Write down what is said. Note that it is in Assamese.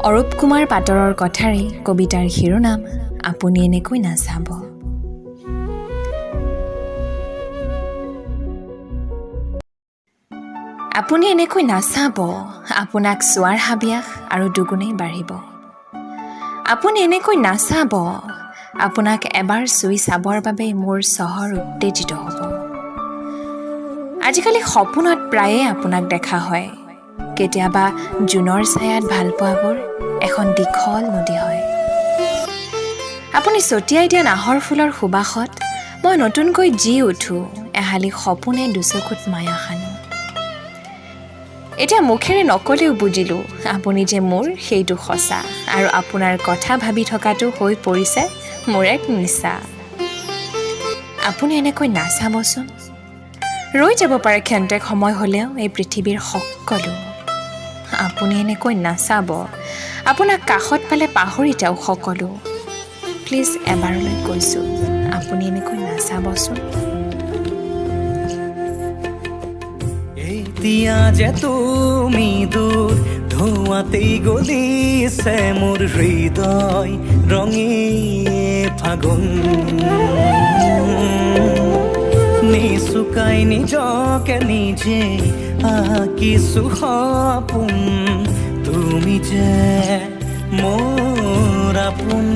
অৰূপ কুমাৰ পাটৰৰ কথাৰে কবিতাৰ শিৰোনাম আপুনি এনেকৈ নাচাব। আপুনি এনেকৈ নাচাব, আপোনাক চোৱাৰ হাবিয়াস আৰু দুগুণেই বাঢ়িব। আপুনি এনেকৈ নাচাব, আপোনাক এবাৰ চুই চাবৰ বাবে মোৰ চহৰ উত্তেজিত হ'ব। আজিকালি সপোনত প্ৰায়ে আপোনাক দেখা হয়, কেতিয়াবা জোনৰ ছায়াত ভালপোৱাবোৰ এখন দীঘল নদী হয়। আপুনি ছটিয়াই দিয়া নাহৰ ফুলৰ সুবাসত মই নতুনকৈ জি উঠো, এহালি সপোনে দুচকুত মায়া সানো। এতিয়া মুখেৰে নকলেও বুজিলোঁ আপুনি যে মোৰ সেইটো সঁচা, আৰু আপোনাৰ কথা ভাবি থকাটো হৈ পৰিছে মোৰ এক নিচা। আপুনি এনেকৈ নাচাবচোন, ৰৈ যাব পাৰে ক্ষন্তেক সময় হ'লেও এই পৃথিৱীৰ সকলো। আপুনি এনেকৈ নাচাব, আপোনাক কাষত পালে পাহৰি যাওঁ সকলো। প্লিজ এবাৰলৈ কৈছোঁ, আপুনি এনেকৈ নাচাবচোন। এতিয়া যে তুমি দূৰ, ধোঁৱাতেই গলিছে মোৰ হৃদয় ৰঙী ফাগুন। নিচুকাই নিজকে নিজে আঁকিছো সপোন, তুমি যে মোৰ আপোন।